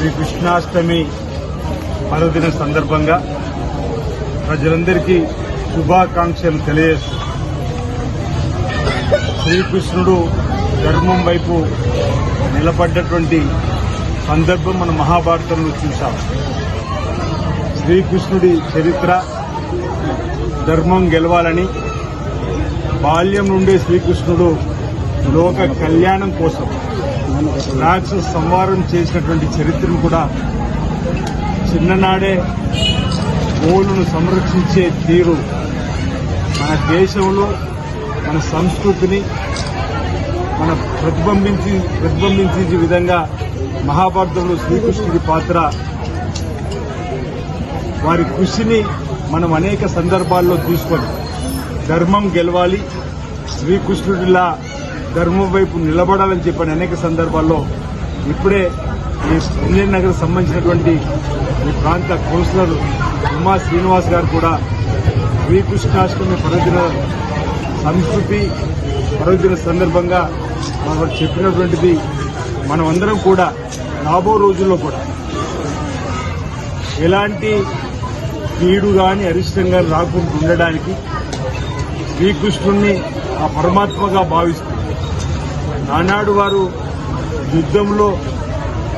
శ్రీకృష్ణాష్టమి పర్వదిన సందర్భంగా ప్రజలందరికీ శుభాకాంక్షలు తెలియజేస్తూ శ్రీకృష్ణుడు ధర్మం వైపు నిలబడ్డటువంటి సందర్భం మన మహాభారతంలో చూశాం. శ్రీకృష్ణుడి చరిత్ర ధర్మం గెలవాలని బాల్యం నుండే శ్రీకృష్ణుడు లోక కళ్యాణం కోసం రాక్షస సంహారం చేసినటువంటి చరిత్రను కూడా చిన్ననాడే గోవులను సంరక్షించే తీరు మన దేశంలో మన సంస్కృతిని మన ప్రతిబింబించే విధంగా మహాభారతంలో శ్రీకృష్ణుడి పాత్ర, వారి కృషిని మనం అనేక సందర్భాల్లో తీసుకొని ధర్మం గెలవాలి, శ్రీకృష్ణుడిలా ధర్మం వైపు నిలబడాలని చెప్పని అనేక సందర్భాల్లో ఇప్పుడే ఈ ఇండియన్ నగర్ సంబంధించినటువంటి ఈ ప్రాంత కౌన్సిలర్ ఉమా శ్రీనివాస్ గారు కూడా శ్రీకృష్ణాష్టమి పర్వదిన సంస్కృతి పర్వదిన సందర్భంగా మనకు చెప్పినటువంటిది మనమందరం కూడా రాబో రోజుల్లో కూడా ఎలాంటి కీడు గాని అరిష్టం గాని రాకుండా ఉండడానికి శ్రీకృష్ణుణ్ణి ఆ పరమాత్మగా భావిస్తూ ఆనాడు వారు యుద్ధంలో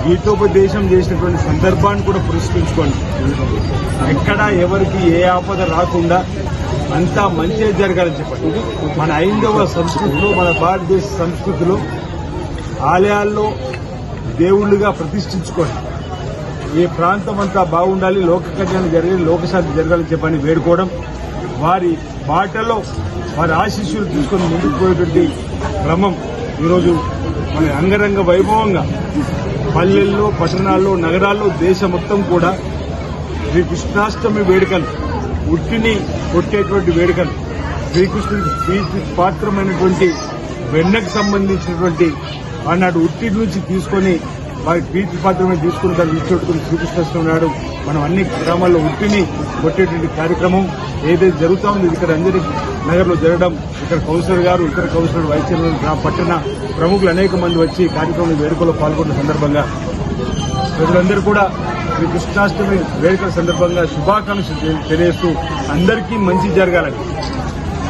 గీతోపదేశం చేసినటువంటి సందర్భాన్ని కూడా పురస్కరించుకోండి. ఎక్కడా ఎవరికి ఏ ఆపద రాకుండా అంతా మంచిగా జరగాలని చెప్పండి. మన హైందవ సంస్కృతిలో, మన భారతదేశ సంస్కృతిలో ఆలయాల్లో దేవుళ్లుగా ప్రతిష్ఠించుకోండి. ఏ ప్రాంతం అంతా బాగుండాలి, లోక కళ్యాణం జరగాలి, లోకశాంతి జరగాలని చెప్పని వేడుకోవడం, వారి బాటలో వారి ఆశీస్సులు తీసుకొని ముందుకు పోయేటువంటి క్రమం ఈరోజు మన అంగరంగ వైభవంగా పల్లెల్లో, పట్టణాల్లో, నగరాల్లో, దేశం మొత్తం కూడా శ్రీకృష్ణాష్టమి వేడుకలు, ఉట్టిని కొట్టేటువంటి వేడుకలు, శ్రీకృష్ణుడికి పాత్రమైనటువంటి వెన్నకు సంబంధించినటువంటి ఆనాడు ఉట్టి నుంచి తీసుకొని వారి ప్రీతి పాత్రమే తీసుకుని దాన్ని విడిచిపెట్టుకుని శ్రీకృష్ణాష్టమి నాడు మనం అన్ని గ్రామాల్లో ఉట్టిని కొట్టేటువంటి కార్యక్రమం ఏదైతే జరుగుతా ఉంది ఇక్కడ అంజనీ నగర్లో జరగడం, ఇక్కడ కౌన్సిలర్ గారు, ఇతర కౌన్సిలర్, వైస్ చైర్మన్, పట్టణ ప్రముఖులు అనేక మంది వచ్చి కార్యక్రమం వేడుకలో పాల్గొన్న సందర్భంగా ప్రజలందరూ కూడా శ్రీ కృష్ణాష్టమి వేడుకల సందర్భంగా శుభాకాంక్షలు తెలియజేస్తూ అందరికీ మంచి జరగాలని,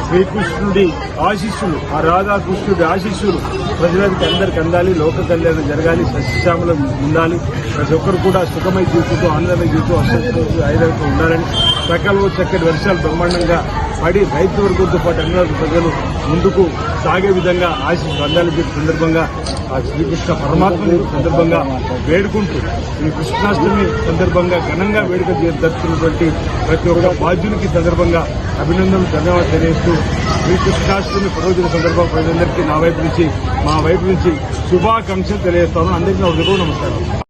శ్రీకృష్ణుడి ఆశీస్సులు, ఆ రాధాకృష్ణుడి ఆశీస్సులు ప్రజలకి అందరికీ అందాలి, లోక కళ్యాణం జరగాలి, సస్యశ్యామలం ఉండాలి, ప్రతి ఒక్కరు కూడా సుఖమై జీవితంతో, ఆనందమై జీవితం, అసలు ఐదైతే ఉండాలని, సకాలంలో చక్కటి వర్షాలు బ్రహ్మాండంగా పడి రైతు వర్గంతో పాటు అన్ని ప్రజలు ముందుకు సాగే విధంగా ఆశీస్సులు అందాలని చెప్పి సందర్భంగా ఆ శ్రీకృష్ణ పరమాత్మ సందర్భంగా వేడుకుంటూ ఈ కృష్ణాష్టమి సందర్భంగా ఘనంగా వేడుక జరుపుతున్నటువంటి ప్రతి ఒక్క బాధ్యునికి సందర్భంగా అభినందనలు, ధన్యవాదాలు తెలియజేస్తూ శ్రీకృష్ణాష్టమి పర్వదిన సందర్భంగా ప్రజలందరికీ మా వైపు నుంచి శుభాకాంక్షలు తెలియజేస్తాను. అందరికీ నమస్కారం.